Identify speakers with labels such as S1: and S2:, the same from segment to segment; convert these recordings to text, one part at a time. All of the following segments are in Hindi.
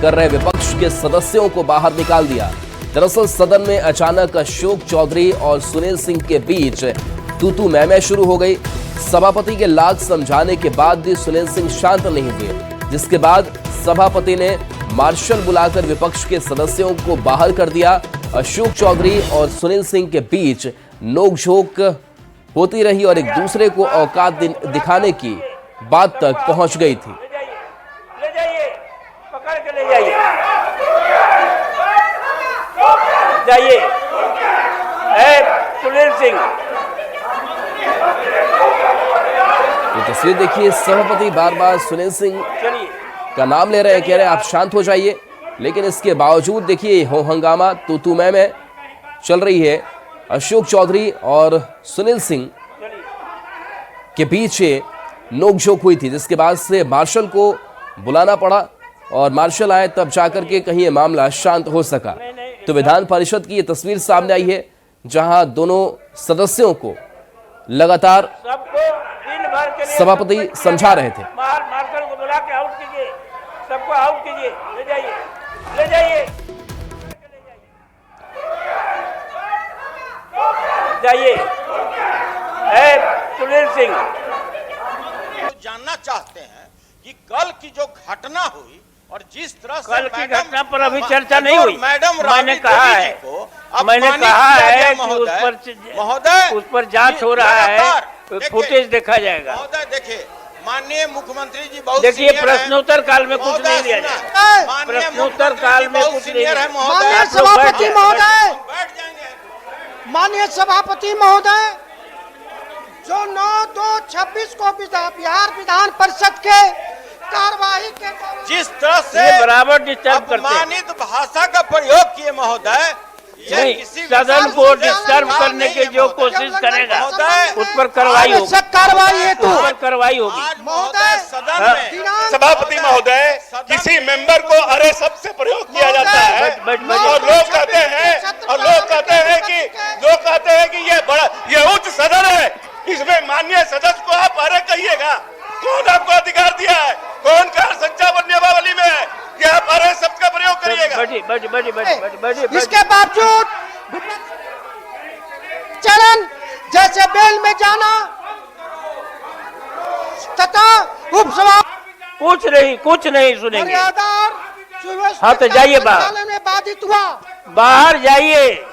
S1: कर रहे विपक्ष के सदस्यों को बाहर निकाल दिया। दरअसल सदन में अचानक अशोक चौधरी और सुनील सिंह के बीच तू मैं शुरू हो गई। सभापति के लाख समझाने के बाद भी सुनील सिंह शांत नहीं हुए, जिसके बाद सभापति ने मार्शल बुलाकर विपक्ष के सदस्यों को बाहर कर दिया। अशोक चौधरी और सुनील सिंह के बीच नोकझोंक होती रही और एक दूसरे को औकात दिखाने की बात तक पहुंच गई थी।
S2: ले जाइए, पकड़ के ले जाइए, जाइए। सुनील सिंह,
S1: ये तस्वीर देखिए, सभापति बार बार सुनील सिंह का नाम ले रहे हैं, कह रहे हैं आप शांत हो जाइए, लेकिन इसके बावजूद देखिए हो हंगामा तू मैं चल रही है। अशोक चौधरी और सुनील सिंह के बीच नोकझोंक हुई थी, जिसके बाद से मार्शल को बुलाना पड़ा और मार्शल आए तब जाकर के कहीं ये मामला शांत हो सका। तो विधान परिषद की ये तस्वीर सामने आई है, जहां दोनों सदस्यों को लगातार सभापति समझा रहे थे।
S2: मार्शल को बुला के आउट कीजिए, सबको आउट कीजिए, ले जाइए, ले जाइए, जाइए। सुनील सिंह
S3: जानना चाहते हैं कि कल की जो घटना हुई और जिस तरह से
S2: कल की घटना पर अभी चर्चा नहीं हुई।
S3: मैडम
S2: मैंने कहा है कि उस पर जांच हो रहा है, फुटेज देखा जाएगा।
S3: महोदय देखिए, माननीय मुख्यमंत्री जी बहुत
S2: देखिए, प्रश्नोत्तर काल में कुछ नहीं दिया जाएगा। प्रश्नोत्तर काल में कुछ नहीं है।
S4: माननीय सभापति महोदय, माननीय सभापति महोदय, जो 9/2/26 को बिहार विधान परिषद के कार्यवाही के
S3: जिस तरह से
S2: बराबर डिस्टर्ब करते हैं,
S3: अपमानित भाषा का प्रयोग किए महोदय,
S2: नहीं, सदन को डिस्टर्ब करने की जो कोशिश करेगा उस पर कार्रवाई होगी, उस पर कार्रवाई होगी।
S3: महोदय सदन में
S5: सभापति महोदय, किसी मेंबर को अरे शब्द से प्रयोग किया जाता है और लोग कहते हैं कि ये उच्च सदन है, इसमें माननीय सदस्य को आप अरे कहिएगा। कौन आपको अधिकार दिया है? कौन कार संचालन नियमावली में है कि आप अरे शब्द का प्रयोग करिएगा?
S4: इसके बावजूद चलन जैसे बेल में जाना तथा उपसभा
S2: कुछ नहीं सुनेंगे।
S4: हाँ
S2: तो जाइए बाहर,
S4: में बाधित हुआ,
S2: बाहर जाइए।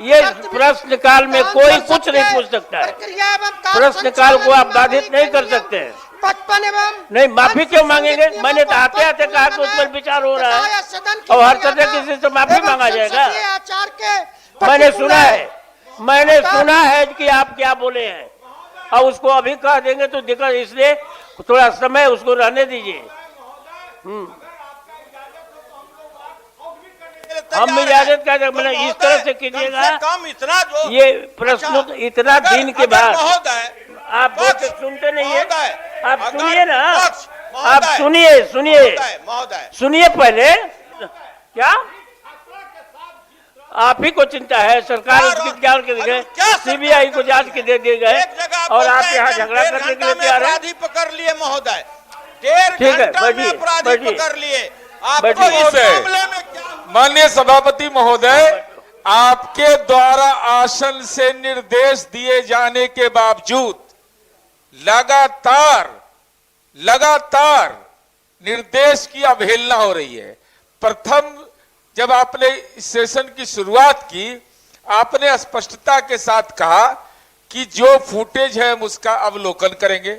S2: ये प्रश्नकाल में कोई कुछ नहीं पूछ सकता है। प्रश्नकाल को आप बाधित नहीं कर सकते हैं।
S4: 55 एवं
S2: नहीं, माफी क्यों मांगेंगे? मैंने तो आते आते कहा कि उस पर विचार हो रहा है और हर तरह किसी से माफी मांगा जाएगा। मैंने सुना है कि आप क्या बोले हैं और उसको अभी कह देंगे तो दिक्कत, इसलिए थोड़ा समय उसको रहने दीजिए। हम इजाजत कर रहे, मैंने इस तरह से कीजिएगा। ये प्रश्न इतना दिन के बाद आप सुनते नहीं है, आप सुनिए ना, आप सुनिए पहले। क्या आप ही को चिंता है? सरकार उसकी जांच के लिए सीबीआई को जांच के दे दिए गए और आप यहाँ झगड़ा करने के लिए तैयार हैं।
S3: पकड़ लिए महोदय,
S2: ठीक है, बैठिए।
S5: माननीय सभापति महोदय, आपके द्वारा आसन से निर्देश दिए जाने के बावजूद लगातार निर्देश की अवहेलना हो रही है। प्रथम जब आपने इस सेशन की शुरुआत की, आपने स्पष्टता के साथ कहा कि जो फुटेज है हम उसका अवलोकन करेंगे।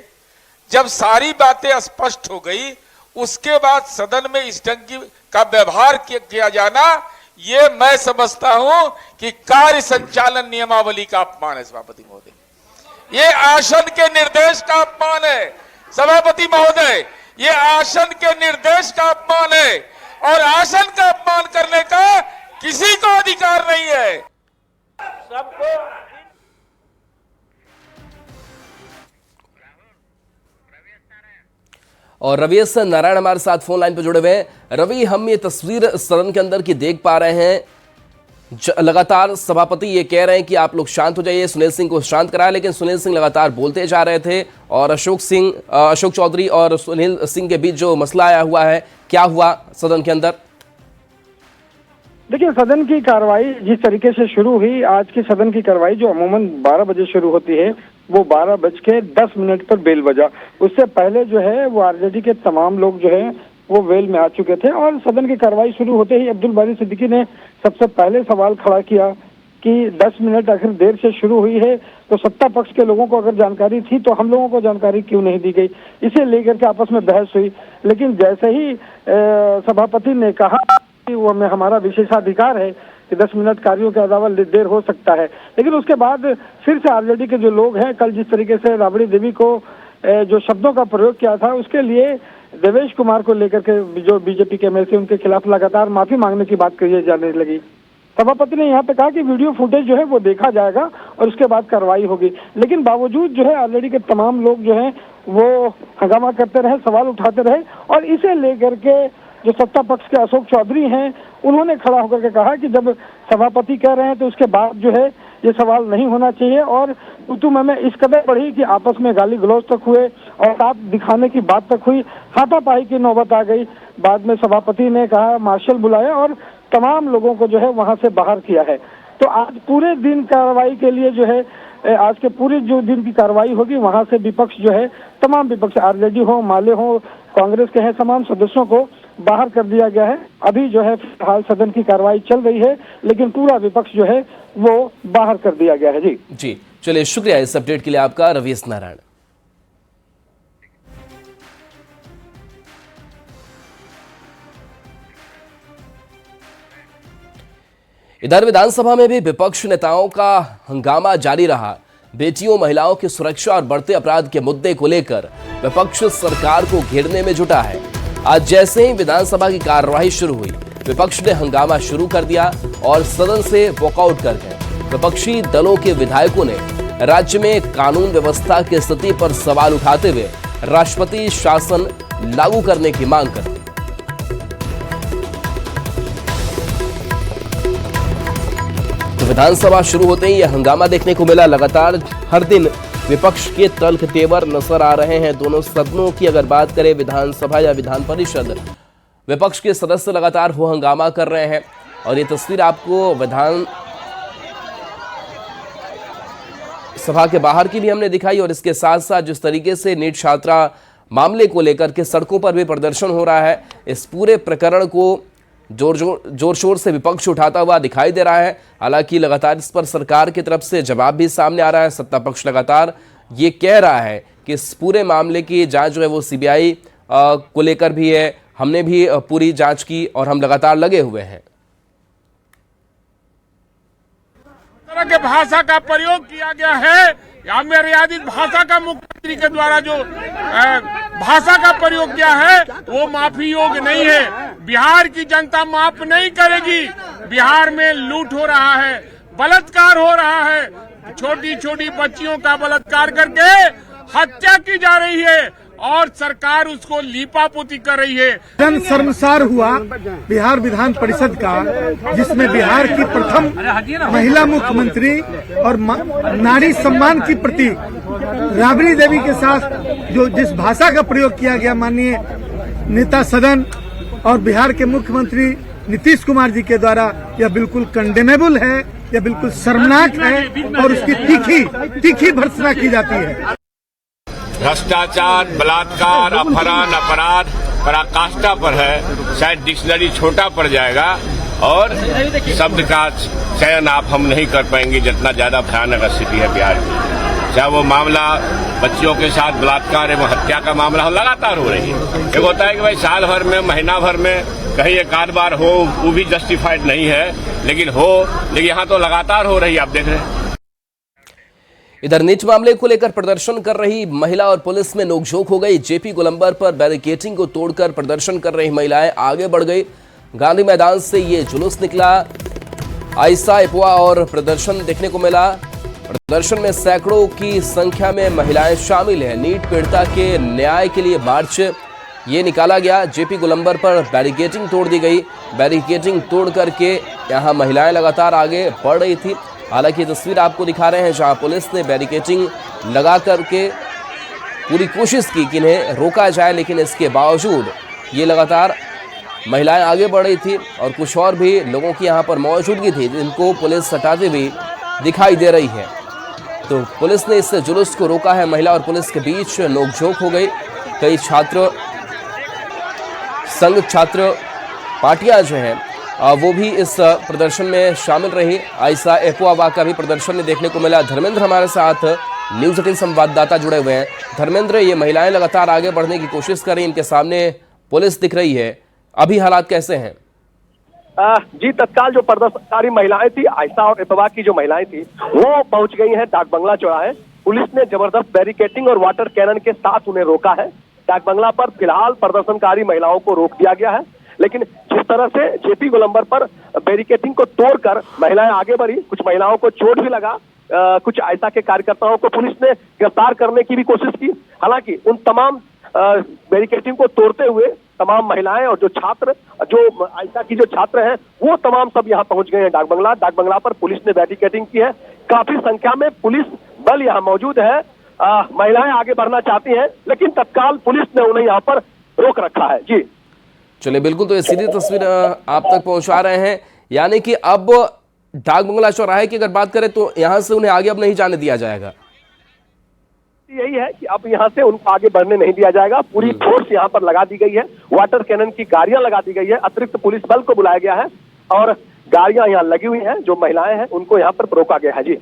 S5: जब सारी बातें स्पष्ट हो गई, उसके बाद सदन में इस ढंग का व्यवहार किया जाना, ये मैं समझता हूं कि कार्य संचालन नियमावली का अपमान है। सभापति महोदय, ये आसन के निर्देश का अपमान है। सभापति महोदय, ये आसन के निर्देश का अपमान है और आसन का अपमान करने का किसी को अधिकार नहीं है।
S2: सबको
S1: और रवि नारायण हमारे साथ फोन लाइन पर जुड़े हुए हैं। रवि, हम ये तस्वीर सदन के अंदर की देख पा रहे हैं लगातार सभापति ये कह रहे हैं कि आप लोग शांत हो जाइए, सुनील सिंह को शांत कराया, लेकिन सुनील सिंह लगातार बोलते जा रहे थे और अशोक चौधरी और सुनील सिंह के बीच जो मसला आया हुआ है, क्या हुआ सदन के अंदर?
S6: देखिए, सदन की कार्रवाई जिस तरीके से शुरू हुई, आज की सदन की कार्रवाई जो अमूमन 12 बजे शुरू होती है, वो 12:10 पर बेल बजा। उससे पहले जो है वो आरजेडी के तमाम लोग जो है वो वेल में आ चुके थे और सदन की कार्रवाई शुरू होते ही अब्दुल बारी सिद्दीकी ने सबसे पहले सवाल खड़ा किया कि 10 मिनट आखिर देर से शुरू हुई है, तो सत्ता पक्ष के लोगों को अगर जानकारी थी तो हम लोगों को जानकारी क्यों नहीं दी गई। इसे लेकर के आपस में बहस हुई, लेकिन जैसे ही सभापति ने कहा कि वो हमें हमारा विशेषाधिकार है कि 10 मिनट कार्यों के अलावा देर हो सकता है, लेकिन उसके बाद फिर से आरजेडी के जो लोग हैं, कल जिस तरीके से राबड़ी देवी को जो शब्दों का प्रयोग किया था, उसके लिए देवेश कुमार को लेकर के जो बीजेपी के एमएलसी उनके खिलाफ लगातार माफी मांगने की बात कही जाने लगी। सभापति ने यहाँ पे कहा कि वीडियो फुटेज जो है वो देखा जाएगा और उसके बाद कार्रवाई होगी, लेकिन बावजूद जो है आरजेडी के तमाम लोग जो हैं वो हंगामा करते रहे, सवाल उठाते रहे और इसे लेकर के जो सत्ता पक्ष के अशोक चौधरी हैं उन्होंने खड़ा होकर के कहा कि जब सभापति कह रहे हैं तो उसके बाद जो है ये सवाल नहीं होना चाहिए और में इस कदर बढ़ी कि आपस में गाली गलौज तक हुए और साथ दिखाने की बात तक हुई, हाथापाई की नौबत आ गई। बाद में सभापति ने कहा मार्शल बुलाया और तमाम लोगों को जो है वहां से बाहर किया है। तो आज पूरे दिन कार्रवाई के लिए जो है आज के पूरे जो दिन की कार्रवाई होगी वहां से विपक्ष जो है, तमाम विपक्ष आरजेडी हो, माले हो, कांग्रेस के हैं, तमाम सदस्यों को बाहर कर दिया गया है। अभी जो है फिलहाल सदन की कार्रवाई चल रही है, लेकिन पूरा विपक्ष जो है वो बाहर कर दिया गया है।
S1: जी चलिए, शुक्रिया इस अपडेट के लिए आपका, रवीश नारायण। इधर विधानसभा में भी विपक्ष नेताओं का हंगामा जारी रहा। बेटियों, महिलाओं की सुरक्षा और बढ़ते अपराध के मुद्दे को लेकर विपक्ष सरकार को घेरने में जुटा है। आज जैसे ही विधानसभा की कार्यवाही शुरू हुई, विपक्ष ने हंगामा शुरू कर दिया और सदन से वॉकआउट कर गए। विपक्षी दलों के विधायकों ने राज्य में कानून व्यवस्था की स्थिति पर सवाल उठाते हुए राष्ट्रपति शासन लागू करने की मांग कर दी। तो विधानसभा शुरू होते ही यह हंगामा देखने को मिला। लगातार हर दिन विपक्ष के तल्ख तेवर नजर आ रहे हैं। दोनों सदनों की अगर बात करें, विधानसभा या विधान परिषद, विपक्ष के सदस्य लगातार वो हंगामा कर रहे हैं और ये तस्वीर आपको विधान सभा के बाहर की भी हमने दिखाई और इसके साथ साथ जिस तरीके से नीट छात्रा मामले को लेकर के सड़कों पर भी प्रदर्शन हो रहा है, इस पूरे प्रकरण को जोर शोर से विपक्ष उठाता हुआ दिखाई दे रहा है। हालांकि लगातार इस पर सरकार की तरफ से जवाब भी सामने आ रहा है। सत्ता पक्ष लगातार ये कह रहा है कि इस पूरे मामले की जांच जो है वो सीबीआई को लेकर भी है, हमने भी पूरी जांच की और हम लगातार लगे हुए हैं।
S7: तरह के भाषा का प्रयोग किया गया है या मर्यादित भाषा का मुख्यमंत्री के द्वारा जो भाषा का प्रयोग किया है वो माफी योग्य नहीं है। बिहार की जनता माफ नहीं करेगी। बिहार में लूट हो रहा है, बलात्कार हो रहा है, छोटी छोटी बच्चियों का बलात्कार करके हत्या की जा रही है और सरकार उसको लीपापोती कर रही है।
S8: जन शर्मसार हुआ बिहार विधान परिषद का, जिसमें बिहार की प्रथम महिला मुख्यमंत्री और नारी सम्मान की प्रतीक राबड़ी देवी के साथ जो जिस भाषा का प्रयोग किया गया माननीय नेता सदन और बिहार के मुख्यमंत्री नीतीश कुमार जी के द्वारा, यह बिल्कुल कंडेमेबल है, यह बिल्कुल शर्मनाक है और उसकी तीखी भर्त्सना की जाती है।
S9: भ्रष्टाचार, बलात्कार, अपहरण, अपराध पराकाष्ठा पर है। शायद डिक्शनरी छोटा पड़ जाएगा और शब्द का चयन हम नहीं कर पाएंगे, जितना ज्यादा भयानक स्थिति है बिहार की। चाहे वो मामला बच्चियों के साथ बलात्कार एवं हत्या का मामला हो, लगातार हो रही है। एक होता है कि भाई साल भर में, महीना भर में कहीं एक आध बार हो, वो भी जस्टिफाइड नहीं है, लेकिन यहाँ तो लगातार हो रही है, आप देख रहे हैं।
S1: इधर नीट मामले को लेकर प्रदर्शन कर रही महिला और पुलिस में नोकझोंक हो गई। जेपी गोलंबर पर बैरिकेडिंग को तोड़कर प्रदर्शन कर रही महिलाएं आगे बढ़ गई। गांधी मैदान से ये जुलूस निकला। आयशा इपवा और प्रदर्शन देखने को मिला। प्रदर्शन में सैकड़ों की संख्या में महिलाएं शामिल हैं। नीट पीड़िता के न्याय के लिए मार्च। ये निकाला गया। जेपी गोलंबर पर बैरिकेडिंग तोड़ दी गई। बैरिकेडिंग तोड़ करके यहाँ महिलाएं लगातार आगे बढ़ रही थी। हालांकि ये तस्वीर आपको दिखा रहे हैं जहाँ पुलिस ने बैरिकेडिंग लगा करके पूरी कोशिश की कि इन्हें रोका जाए, लेकिन इसके बावजूद ये लगातार महिलाएं आगे बढ़ रही थी और कुछ और भी लोगों की यहाँ पर मौजूदगी थी जिनको पुलिस हटाते हुए दिखाई दे रही है। तो पुलिस ने इस जुलूस को रोका है। महिला और पुलिस के बीच नोकझोंक हो गई। कई छात्र संघ छात्र पार्टियां जो हैं वो भी इस प्रदर्शन में शामिल रही। आयशा एपोवा का भी प्रदर्शन में देखने को मिला। धर्मेंद्र हमारे साथ न्यूज़ 18 संवाददाता जुड़े हुए हैं। धर्मेंद्र, ये महिलाएं लगातार आगे बढ़ने की कोशिश कर रही हैं, इनके सामने पुलिस दिख रही है, अभी हालात कैसे हैं?
S10: जी, तत्काल जो प्रदर्शनकारी महिलाएं थी, आयशा और एपोवा की जो महिलाएं थी, वो पहुंच गई हैं डाक बंगला चौराहे। पुलिस ने जबरदस्त बैरिकेडिंग और वाटर कैनन के साथ उन्हें रोका है। डाक बंगला पर फिलहाल प्रदर्शनकारी महिलाओं को रोक दिया गया है, लेकिन जिस तरह से जेपी गोलंबर पर बैरिकेडिंग को तोड़कर महिलाएं आगे बढ़ी, कुछ महिलाओं को चोट भी लगा। कुछ आयशा के कार्यकर्ताओं को पुलिस ने गिरफ्तार करने की भी कोशिश की। हालांकि उन तमाम बैरिकेडिंग को तोड़ते हुए तमाम महिलाएं और जो छात्र, जो आयशा की जो छात्र हैं, वो तमाम सब यहाँ पहुंच गए हैं डाक बंगला। डाक बंगला पर पुलिस ने बैरिकेडिंग की है। काफी संख्या में पुलिस बल यहाँ मौजूद है। महिलाएं आगे बढ़ना चाहती हैं, लेकिन तत्काल पुलिस ने उन्हें यहाँ पर रोक रखा है। जी
S1: चलिए, बिल्कुल। तो ये सीधी तस्वीर आप तक पहुंचा रहे हैं। यानी कि अब डाक बंगला चौराहे की अगर बात करें तो यहाँ से उन्हें आगे अब नहीं जाने दिया जाएगा।
S10: यही है कि अब यहाँ से उनको आगे बढ़ने नहीं दिया जाएगा। पूरी फोर्स यहाँ पर लगा दी गई है। वाटर कैनन की गाड़ियां लगा दी गई है। अतिरिक्त पुलिस बल को बुलाया गया है और गाड़ियां यहाँ लगी हुई हैं। जो महिलाएं हैं उनको यहाँ पर रोका गया है। जी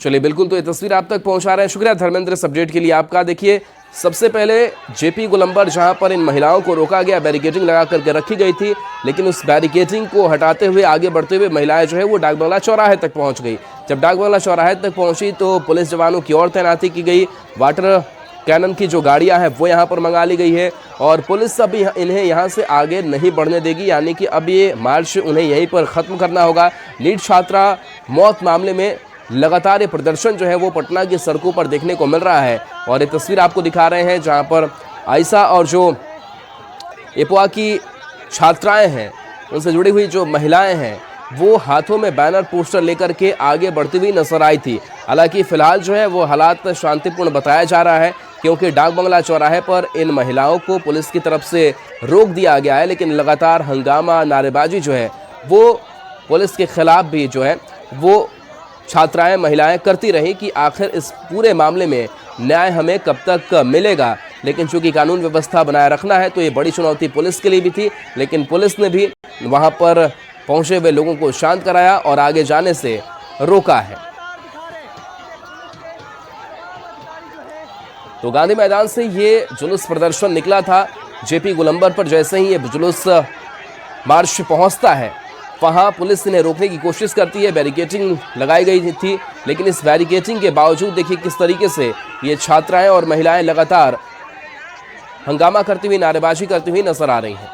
S1: चलिए, बिल्कुल। तो ये तस्वीर आप तक पहुंचा रहे हैं। शुक्रिया धर्मेंद्र इस अपडेट के लिए आपका। देखिए, सबसे पहले जेपी गोलंबर जहां पर इन महिलाओं को रोका गया, बैरिकेडिंग लगा करके रखी गई थी, लेकिन उस बैरिकेडिंग को हटाते हुए आगे बढ़ते हुए महिलाएं जो है वो डाक बंगला चौराहे तक पहुंच गई। जब डाक बंगला चौराहे तक पहुंची तो पुलिस जवानों की और तैनाती की गई। वाटर कैनन की जो गाड़ियां हैं वो यहाँ पर मंगा ली गई है और पुलिस अभी इन्हें यहाँ से आगे नहीं बढ़ने देगी। यानी कि अब ये मार्च उन्हें यहीं पर ख़त्म करना होगा। नीट छात्रा मौत मामले में लगातार ये प्रदर्शन जो है वो पटना की सड़कों पर देखने को मिल रहा है और ये तस्वीर आपको दिखा रहे हैं जहां पर आयशा और जो एपोवा की छात्राएं हैं, उनसे जुड़ी हुई जो महिलाएं हैं, वो हाथों में बैनर पोस्टर लेकर के आगे बढ़ती हुई नजर आई थी। हालांकि फिलहाल जो है वो हालात शांतिपूर्ण बताया जा रहा है, क्योंकि डाक बंगला चौराहे पर इन महिलाओं को पुलिस की तरफ से रोक दिया गया है, लेकिन लगातार हंगामा, नारेबाजी जो है वो पुलिस के खिलाफ भी जो है वो छात्राएं, महिलाएं करती रही कि आखिर इस पूरे मामले में न्याय हमें कब तक मिलेगा। लेकिन चूंकि कानून व्यवस्था बनाए रखना है तो ये बड़ी चुनौती पुलिस के लिए भी थी, लेकिन पुलिस ने भी वहां पर पहुंचे हुए लोगों को शांत कराया और आगे जाने से रोका है। तो गांधी मैदान से ये जुलूस प्रदर्शन निकला था। जेपी गोलंबर पर जैसे ही ये जुलूस मार्च पहुंचता है, वहां पुलिस इन्हें रोकने की कोशिश करती है। बैरिकेडिंग लगाई गई थी, लेकिन इस बैरिकेडिंग के बावजूद देखिए किस तरीके से ये छात्राएं और महिलाएं लगातार हंगामा करती हुई, नारेबाजी करती हुई नजर आ रही हैं।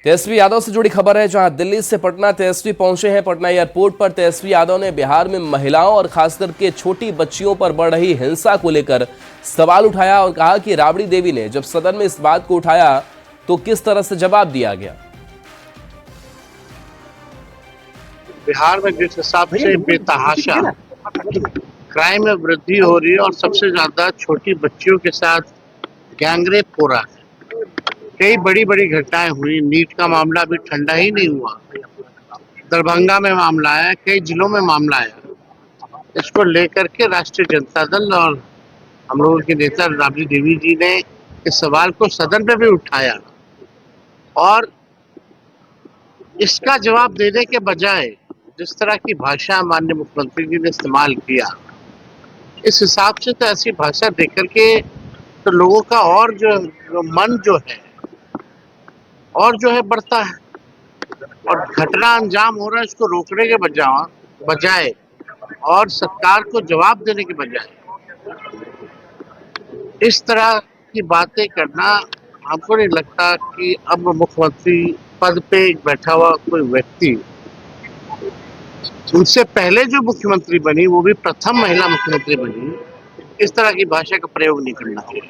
S1: तेजस्वी यादव से जुड़ी खबर है, जहां दिल्ली से पटना तेजस्वी पहुंचे हैं। पटना एयरपोर्ट पर तेजस्वी यादव ने बिहार में महिलाओं और खासकर के छोटी बच्चियों पर बढ़ रही हिंसा को लेकर सवाल उठाया और कहा कि राबड़ी देवी ने जब सदन में इस बात को उठाया तो किस तरह से जवाब दिया गया।
S11: बिहार में जिस हिसाब से बेतहाशा क्राइम में वृद्धि हो रही है और सबसे ज्यादा छोटी बच्चियों के साथ गैंगरेप हो रहा है, कई बड़ी बड़ी घटनाएं हुई। नीट का मामला अभी ठंडा ही नहीं हुआ, दरभंगा में मामला आया, कई जिलों में मामला आया। इसको लेकर के राष्ट्रीय जनता दल और हम लोगों के नेता राबड़ी देवी जी ने इस सवाल को सदन में भी उठाया और इसका जवाब देने के बजाय जिस तरह की भाषा माननीय मुख्यमंत्री जी ने इस्तेमाल किया, इस हिसाब से तो ऐसी भाषा देकर के तो लोगों का और जो मन जो है बढ़ता है और घटना अंजाम हो रहा है, इसको रोकने के बजाय और सरकार को जवाब देने के बजाय इस तरह की बातें करना, हमको नहीं लगता कि अब मुख्यमंत्री पद पे बैठा हुआ कोई व्यक्ति, उनसे पहले जो मुख्यमंत्री बनी वो भी प्रथम महिला मुख्यमंत्री बनी, इस तरह की भाषा का प्रयोग नहीं करना चाहिए।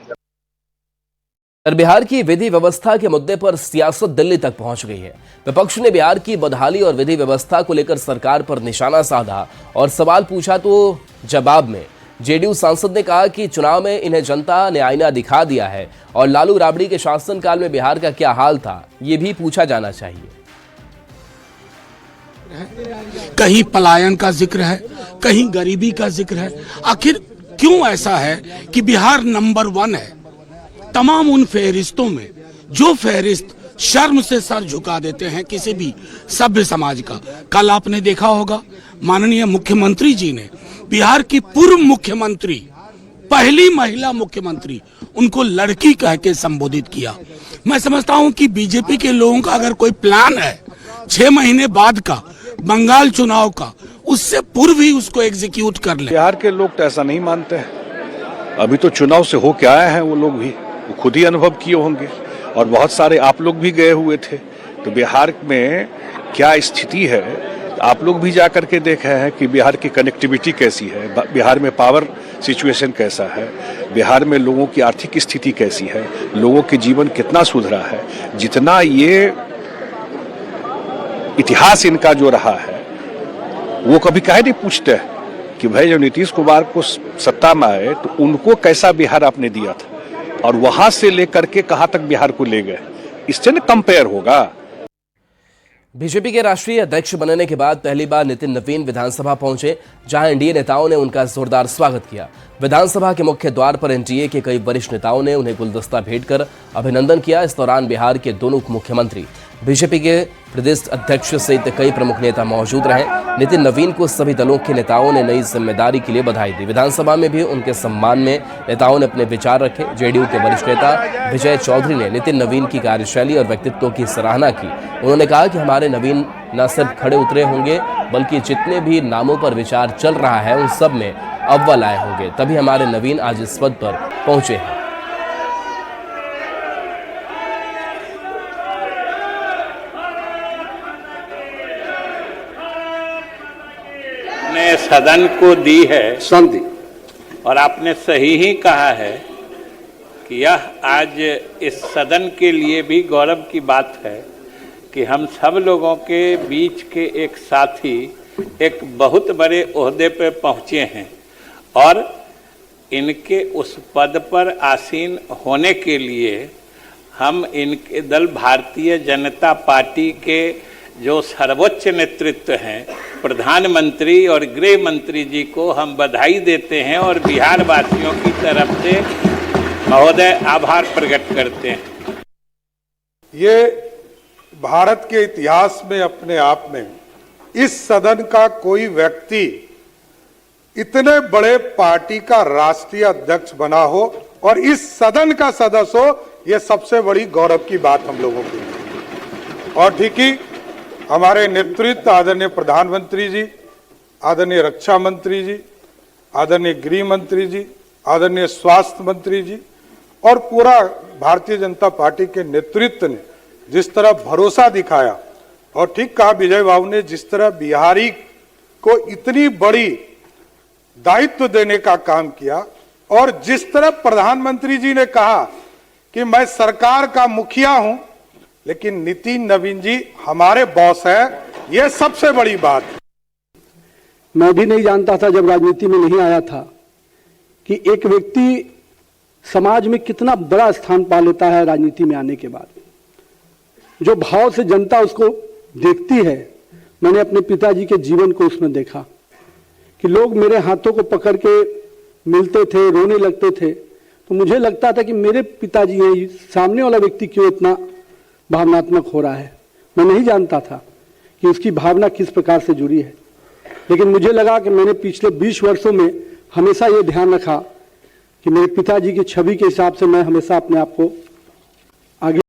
S1: बिहार की विधि व्यवस्था के मुद्दे पर सियासत दिल्ली तक पहुंच गई है। विपक्ष ने बिहार की बदहाली और विधि व्यवस्था को लेकर सरकार पर निशाना साधा और सवाल पूछा, तो जवाब में जेडीयू सांसद ने कहा कि चुनाव में इन्हें जनता ने आईना दिखा दिया है और लालू राबड़ी के शासनकाल में बिहार का क्या हाल था, ये भी पूछा जाना चाहिए।
S12: कहीं पलायन का जिक्र है, कहीं गरीबी का जिक्र है। आखिर क्यों ऐसा है कि बिहार नंबर 1 है तमाम उन फहरिस्तों में, जो फहरिस्त शर्म से सर झुका देते हैं किसी भी सभ्य समाज का। कल आपने देखा होगा माननीय मुख्यमंत्री जी ने बिहार की पूर्व मुख्यमंत्री, पहली महिला मुख्यमंत्री, उनको लड़की कह के संबोधित किया। मैं समझता हूं कि बीजेपी के लोगों का अगर कोई प्लान है 6 महीने बाद का बंगाल चुनाव का, उससे पूर्व ही उसको एग्जीक्यूट कर ले।
S13: बिहार के लोग तो ऐसा नहीं मानते हैं। अभी तो चुनाव से होके आए हैं वो लोग भी, वो खुद ही अनुभव किए होंगे और बहुत सारे आप लोग भी गए हुए थे। तो बिहार में क्या स्थिति है आप लोग भी जाकर के देखे हैं कि बिहार की कनेक्टिविटी कैसी है, बिहार में पावर सिचुएशन कैसा है, बिहार में लोगों की आर्थिक स्थिति कैसी है, लोगों के जीवन कितना सुधरा है। जितना ये इतिहास इनका जो रहा है वो कभी काहे नहीं पूछते कि भाई जब नीतीश कुमार को सत्ता में आए तो उनको कैसा बिहार आपने दिया था और वहां से लेकर के कहां तक बिहार को ले गए, इससे न कंपेयर होगा।
S1: बीजेपी के राष्ट्रीय अध्यक्ष बनने के बाद पहली बार नितिन नवीन विधानसभा पहुंचे, जहां एनडीए नेताओं ने उनका जोरदार स्वागत किया। विधानसभा के मुख्य द्वार पर एनडीए के कई वरिष्ठ नेताओं ने उन्हें गुलदस्ता भेंट कर अभिनंदन किया। इस दौरान बिहार के दोनों उप मुख्यमंत्री, बीजेपी के प्रदेश अध्यक्ष सहित कई प्रमुख नेता मौजूद रहे। नितिन नवीन को सभी दलों के नेताओं ने नई जिम्मेदारी के लिए बधाई दी। विधानसभा में भी उनके सम्मान में नेताओं ने अपने विचार रखे। जेडीयू के वरिष्ठ नेता विजय चौधरी ने नितिन नवीन की कार्यशैली और व्यक्तित्व की सराहना की। उन्होंने कहा कि हमारे नवीन न सिर्फ खड़े उतरे होंगे बल्कि जितने भी नामों पर विचार चल रहा है उन सब में अव्वल आए होंगे, तभी हमारे नवीन आज इस पद पर पहुंचे हैं।
S2: ने सदन को दी है संधि और आपने सही ही कहा है कि यह आज इस सदन के लिए भी गौरव की बात है कि हम सब लोगों के बीच के एक साथी एक बहुत बड़े ओहदे पर पहुंचे हैं और इनके उस पद पर आसीन होने के लिए हम इनके दल भारतीय जनता पार्टी के जो सर्वोच्च नेतृत्व हैं, प्रधानमंत्री और गृह मंत्री जी को हम बधाई देते हैं और बिहार वासियों की तरफ से महोदय आभार प्रकट करते हैं।
S14: ये भारत के इतिहास में अपने आप में इस सदन का कोई व्यक्ति इतने बड़े पार्टी का राष्ट्रीय अध्यक्ष बना हो और इस सदन का सदस्य हो, ये सबसे बड़ी गौरव की बात हम लोगों के लिए। और ठीक ही हमारे नेतृत्व आदरणीय प्रधानमंत्री जी, आदरणीय रक्षा मंत्री जी, आदरणीय गृह मंत्री जी, आदरणीय स्वास्थ्य मंत्री जी और पूरा भारतीय जनता पार्टी के नेतृत्व ने जिस तरह भरोसा दिखाया और ठीक कहा विजय बाबू ने, जिस तरह बिहारी को इतनी बड़ी दायित्व देने का काम किया और जिस तरह प्रधानमंत्री जी ने कहा कि मैं सरकार का मुखिया हूं लेकिन नितिन नवीन जी हमारे बॉस है, यह सबसे बड़ी बात।
S15: मैं भी नहीं जानता था जब राजनीति में नहीं आया था कि एक व्यक्ति समाज में कितना बड़ा स्थान पा लेता है राजनीति में आने के बाद। जो भाव से जनता उसको देखती है, मैंने अपने पिताजी के जीवन को उसमें देखा कि लोग मेरे हाथों को पकड़ के मिलते थे, रोने लगते थे, तो मुझे लगता था कि मेरे पिताजी हैं, सामने वाला व्यक्ति क्यों इतना भावनात्मक हो रहा है। मैं नहीं जानता था कि उसकी भावना किस प्रकार से जुड़ी है, लेकिन मुझे लगा कि मैंने पिछले 20 वर्षों में हमेशा ये ध्यान रखा कि मेरे पिताजी की छवि के हिसाब से मैं हमेशा अपने आप को आगे